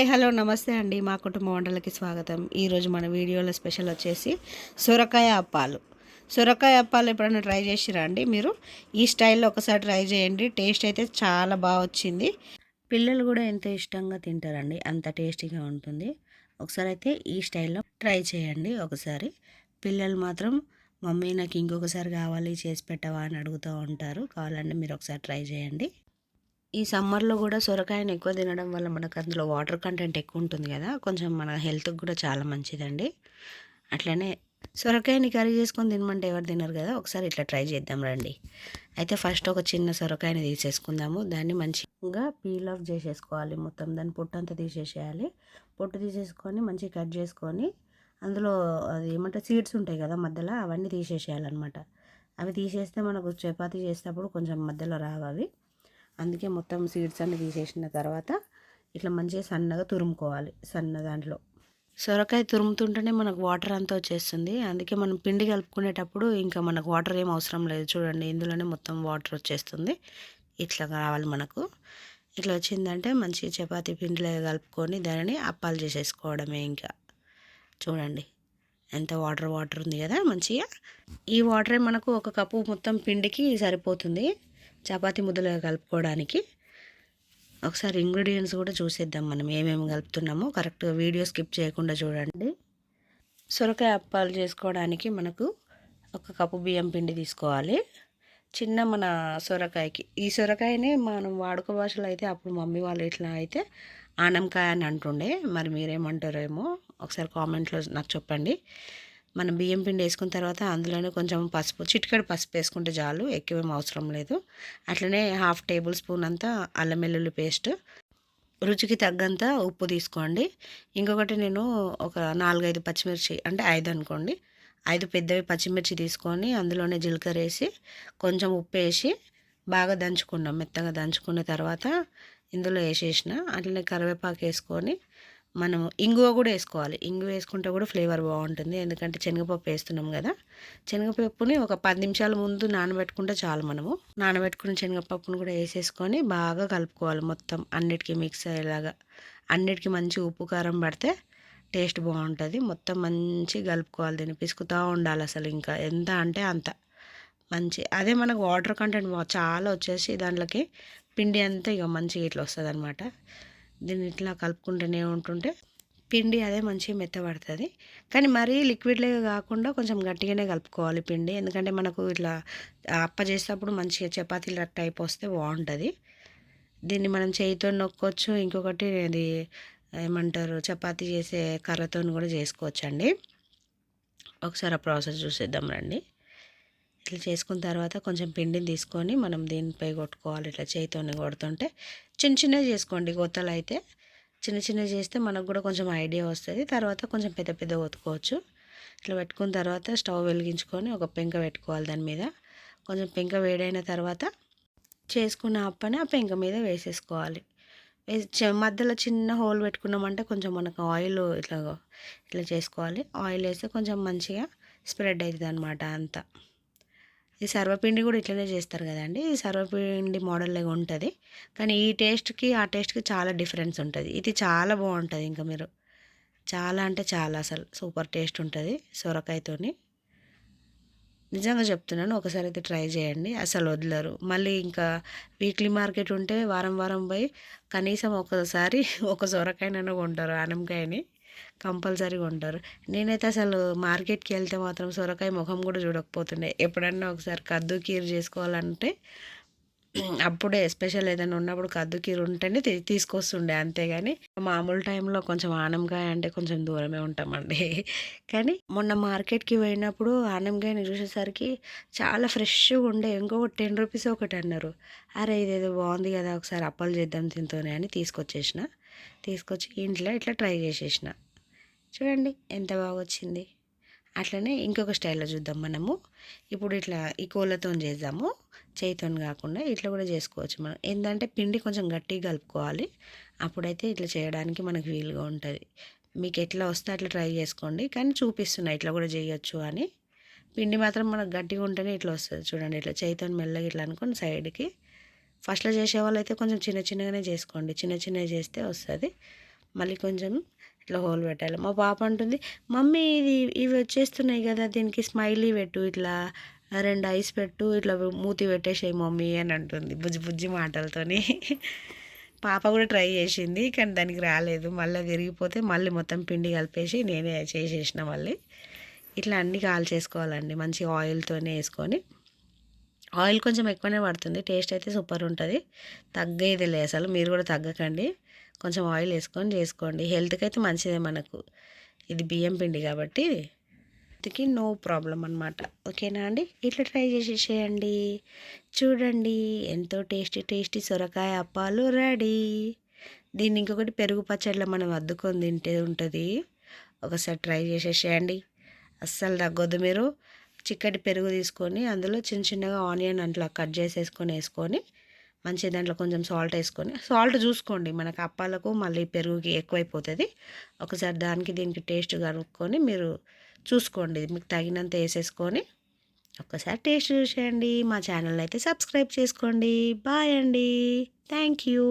Hi hello నమస్తే అండి. మా కుటుంబ వంటలకి స్వాగతం. ఈరోజు మన వీడియోలో స్పెషల్ వచ్చేసి సొరకాయ అప్పాలు. సొరకాయ అప్పాలు ఎప్పుడైనా ట్రై చేసిరా అండి? మీరు ఈ స్టైల్లో ఒకసారి ట్రై చేయండి. టేస్ట్ అయితే చాలా బాగా వచ్చింది. పిల్లలు కూడా ఎంతో ఇష్టంగా తింటారండి, అంత టేస్టీగా ఉంటుంది. ఒకసారి అయితే ఈ స్టైల్లో ట్రై చేయండి. ఒకసారి పిల్లలు మాత్రం మమ్మీ నాకు ఇంకొకసారి కావాలి, చేసి పెట్టవా అని అడుగుతూ ఉంటారు. కావాలంటే మీరు ఒకసారి ట్రై చేయండి. ఈ సమ్మర్లో కూడా సొరకాయని ఎక్కువ తినడం వల్ల మనకు అందులో వాటర్ కంటెంట్ ఎక్కువ ఉంటుంది కదా, కొంచెం మన హెల్త్కి కూడా చాలా మంచిదండి. అట్లనే సొరకాయని కర్రీ చేసుకొని తినమంటే ఎవరు తినరు కదా, ఒకసారి ఇట్లా ట్రై చేద్దాం రండి. అయితే ఫస్ట్ ఒక చిన్న సొరకాయని తీసేసుకుందాము. దాన్ని మంచిగా పీల్ ఆఫ్ చేసేసుకోవాలి. మొత్తం దాన్ని పొట్టు అంతా తీసేసేయాలి. పొట్టు తీసేసుకొని మంచిగా కట్ చేసుకొని అందులో అది ఏమంటే సీడ్స్ ఉంటాయి కదా మధ్యలో, అవన్నీ తీసేసేయాలన్నమాట. అవి తీసేస్తే మనకు చపాతీ చేసేటప్పుడు కొంచెం మధ్యలో రావు అవి. అందుకే మొత్తం సీడ్స్ అన్ని తీసేసిన తర్వాత ఇట్లా మంచిగా సన్నగా తురుముకోవాలి. సన్న దాంట్లో సొరకాయ తురుముతుంటేనే మనకు వాటర్ అంతా వచ్చేస్తుంది. అందుకే మనం పిండి కలుపుకునేటప్పుడు ఇంకా మనకు వాటర్ ఏం అవసరం లేదు. చూడండి, ఇందులోనే మొత్తం వాటర్ వచ్చేస్తుంది. ఇట్లా కావాలి మనకు. ఇట్లా వచ్చిందంటే మంచిగా చపాతీ పిండిలో కలుపుకొని దానిని అప్పాలు చేసేసుకోవడమే. ఇంకా చూడండి ఎంత వాటర్ వాటర్ ఉంది కదా మంచిగా. ఈ వాటరే మనకు ఒక కప్పు మొత్తం పిండికి సరిపోతుంది చపాతీ ముద్దలు కలుపుకోవడానికి. ఒకసారి ఇంగ్రీడియంట్స్ కూడా చూసేద్దాం మనం ఏమేమి కలుపుతున్నామో. కరెక్ట్గా వీడియో స్కిప్ చేయకుండా చూడండి. సొరకాయ అప్పాలు చేసుకోవడానికి మనకు ఒక కప్పు బియ్యం పిండి తీసుకోవాలి. చిన్న మన సొరకాయకి, ఈ సొరకాయనే మనం వాడుక భాషలో అయితే అప్పుడు మమ్మీ వాళ్ళు ఇట్లా అయితే ఆనంకాయ అని అంటుండే. మరి మీరేమంటారేమో ఒకసారి కామెంట్లో నాకు చెప్పండి. మనం బియ్యం పిండి వేసుకున్న తర్వాత అందులోనే కొంచెం పసుపు, చిటికెడు పసుపు వేసుకుంటే చాలు, ఎక్కువేం అవసరం లేదు. అట్లనే 1/2 టేబుల్ స్పూన్ అంతా అల్లం వెల్లుల్లి పేస్ట్, రుచికి తగ్గంత ఉప్పు తీసుకోండి. ఇంకొకటి నేను ఒక 4-5 పచ్చిమిర్చి, అంటే 5 అనుకోండి, 5 పెద్దవి పచ్చిమిర్చి తీసుకొని అందులోనే జీలకర్ర వేసి కొంచెం ఉప్పు వేసి బాగా దంచుకున్నాం. మెత్తగా దంచుకున్న తర్వాత ఇందులో వేసేసిన. అట్లనే కరివేపాకు వేసుకొని మనం ఇంగువ కూడా వేసుకోవాలి. ఇంగువ వేసుకుంటే కూడా ఫ్లేవర్ బాగుంటుంది, ఎందుకంటే శనగపప్పు వేస్తున్నాం కదా. శనగపప్పుని ఒక 10 నిమిషాల ముందు నానబెట్టుకుంటే చాలు. మనము నానబెట్టుకున్న శనగపప్పును కూడా వేసేసుకొని బాగా కలుపుకోవాలి. మొత్తం అన్నిటికీ మిక్స్ అయ్యేలాగా, అన్నిటికీ మంచి ఉప్పు కారం పడితే టేస్ట్ బాగుంటుంది. మొత్తం మంచిగా కలుపుకోవాలి. దీన్ని పిసుకుతూ ఉండాలి అసలు, ఇంకా ఎంత అంటే అంత మంచి. అదే మనకు వాటర్ కంటెంట్ చాలా వచ్చేసి దాంట్లోకి పిండి అంతా ఇక మంచిగా ఇట్లా వస్తుంది అనమాట. దీన్ని ఇట్లా కలుపుకుంటూనే ఉంటుంటే పిండి అదే మంచిగా మెత్తబడుతుంది. కానీ మరీ లిక్విడ్లాగా కాకుండా కొంచెం గట్టిగానే కలుపుకోవాలి పిండి, ఎందుకంటే మనకు ఇట్లా అప్ప చేసేటప్పుడు మంచిగా చపాతీల టైప్ వస్తే బాగుంటుంది. దీన్ని మనం చేయితో నొక్కొచ్చు. ఇంకొకటి అది ఏమంటారు, చపాతీ చేసే కర్రతో కూడా చేసుకోవచ్చు అండి. ఒకసారి ఆ ప్రాసెస్ చూసేద్దాం రండి. ఇట్లా చేసుకున్న తర్వాత కొంచెం పిండిని తీసుకొని మనం దీనిపై కొట్టుకోవాలి. ఇట్లా చేయితోనే కొడుతుంటే చిన్న చిన్నవి చేసుకోండి. కొత్తలు అయితే చిన్న చిన్నవి చేస్తే మనకు కూడా కొంచెం ఐడియా వస్తుంది. తర్వాత కొంచెం పెద్ద పెద్ద కొట్టుకోవచ్చు. ఇట్లా పెట్టుకున్న తర్వాత స్టవ్ వెలిగించుకొని ఒక పెంక పెట్టుకోవాలి. దాని మీద కొంచెం పెంక వేడైన తర్వాత చేసుకున్న అప్పని ఆ పెంక మీద వేసేసుకోవాలి. మధ్యలో చిన్న హోల్ పెట్టుకున్నామంటే కొంచెం మనకు ఆయిల్ ఇట్లా ఇట్లా చేసుకోవాలి. ఆయిల్ వేస్తే కొంచెం మంచిగా స్ప్రెడ్ అవుతుంది అనమాట అంతా. ఈ సర్వపిండి కూడా ఇట్లనే చేస్తారు కదండి. ఈ సర్వపిండి మోడల్ లాగా ఉంటుంది, కానీ ఈ టేస్ట్కి ఆ టేస్ట్కి చాలా డిఫరెన్స్ ఉంటుంది. ఇది చాలా బాగుంటుంది. ఇంకా మీరు చాలా అంటే చాలా అసలు సూపర్ టేస్ట్ ఉంటుంది సొరకాయతోని. నిజంగా చెప్తున్నాను, ఒకసారి అయితే ట్రై చేయండి, అసలు వదలరు. మళ్ళీ ఇంకా వీక్లీ మార్కెట్ ఉంటే వారం వారం పోయి కనీసం ఒకసారి ఒక సొరకాయనైనా కొంటారు, ఆనంకాయని కంపల్సరీగా ఉంటారు. నేనైతే అసలు మార్కెట్కి వెళ్తే మాత్రం సొరకాయ ముఖం కూడా చూడకపోతుండే. ఎప్పుడన్నా ఒకసారి కద్దు కీర్ చేసుకోవాలంటే అప్పుడే స్పెషల్ ఏదైనా ఉన్నప్పుడు కద్దు కీర్ ఉంటేనే తీసుకొస్తుండే, అంతేగాని మామూలు టైంలో కొంచెం ఆనంకాయ అంటే కొంచెం దూరమే ఉంటామండి. కానీ మొన్న మార్కెట్కి పోయినప్పుడు ఆనంకాయని చూసేసరికి చాలా ఫ్రెష్గా ఉండే. ఇంకొకటి 10 రూపీస్ ఒకటి అన్నారు. అరే ఇదేదో బాగుంది కదా, ఒకసారి అప్పాలు చేద్దాం తింటూనే అని తీసుకొచ్చి ఇంట్లో ఇట్లా ట్రై చేసేసిన. చూడండి ఎంత బాగా వచ్చింది. అట్లనే ఇంకొక స్టైల్లో చూద్దాం మనము. ఇప్పుడు ఇట్లా ఈ కోళ్ళతో చేద్దాము, చేయితో కాకుండా ఇట్లా కూడా చేసుకోవచ్చు మనం. ఏంటంటే పిండి కొంచెం గట్టిగా కలుపుకోవాలి, అప్పుడైతే ఇట్లా చేయడానికి మనకు వీలుగా ఉంటుంది. మీకు ఎట్లా వస్తే అట్లా ట్రై చేసుకోండి, కానీ చూపిస్తున్నా ఇట్లా కూడా చేయొచ్చు అని. పిండి మాత్రం మనకు గట్టిగా ఉంటేనే ఇట్లా వస్తుంది. చూడండి, ఇట్లా చేయితో మెల్లగా ఇట్లా అనుకోని సైడ్కి. ఫస్ట్లో చేసే వాళ్ళు అయితే కొంచెం చిన్న చిన్నగానే చేసుకోండి, చిన్న చిన్నగా చేస్తే వస్తుంది. మళ్ళీ కొంచెం ఇట్లా హోల్ పెట్టాలి. మా పాప అంటుంది, మమ్మీ ఇవి వచ్చేస్తున్నాయి కదా, దీనికి స్మైలీ పెట్టు, ఇట్లా 2 ఐస్ పెట్టు, ఇట్లా మూతి పెట్టేసేయి మమ్మీ అని అంటుంది బుజ్జి బుజ్జి మాటలతోని. పాప కూడా ట్రై చేసింది కానీ దానికి రాలేదు. మళ్ళీ విరిగిపోతే మళ్ళీ మొత్తం పిండి కలిపేసి నేనే చేసేసిన. మళ్ళీ ఇట్లా అన్నీ కాల్చేసుకోవాలండి మంచి ఆయిల్తోనే వేసుకొని. ఆయిల్ కొంచెం ఎక్కువనే పడుతుంది, టేస్ట్ అయితే సూపర్ ఉంటుంది, తగ్గేదిలే అసలు. మీరు కూడా తగ్గకండి, కొంచెం ఆయిల్ వేసుకొని చేసుకోండి. హెల్త్కి అయితే మంచిదే మనకు, ఇది బియ్యం పిండి కాబట్టి హెల్త్కి నో ప్రాబ్లం అనమాట. ఓకేనా అండి, ఇట్లా ట్రై చేసేసేయండి. చూడండి ఎంతో టేస్టీ టేస్టీ సొరకాయ అప్పాలు రెడీ. దీన్ని ఇంకొకటి పెరుగు పచ్చడిలో మనం అద్దుకొని తింటే ఉంటుంది. ఒకసారి ట్రై చేసేసేయండి, అస్సలు తగ్గొద్దు. మీరు చిక్కటి పెరుగు తీసుకొని అందులో చిన్న చిన్నగా ఆనియన్ అట్లా కట్ చేసేసుకొని వేసుకొని మంచి దాంట్లో కొంచెం సాల్ట్ వేసుకొని, సాల్ట్ చూసుకోండి, మనకు అప్పాలకు మళ్ళీ పెరుగుకి ఎక్కువైపోతుంది. ఒకసారి దానికి దీనికి టేస్ట్ కనుక్కొని మీరు చూసుకోండి, మీకు తగినంత వేసేసుకొని ఒక్కసారి టేస్ట్ చూసేయండి. మా ఛానల్ అయితే సబ్స్క్రైబ్ చేసుకోండి. బాయ్ అండి, థ్యాంక్ యూ.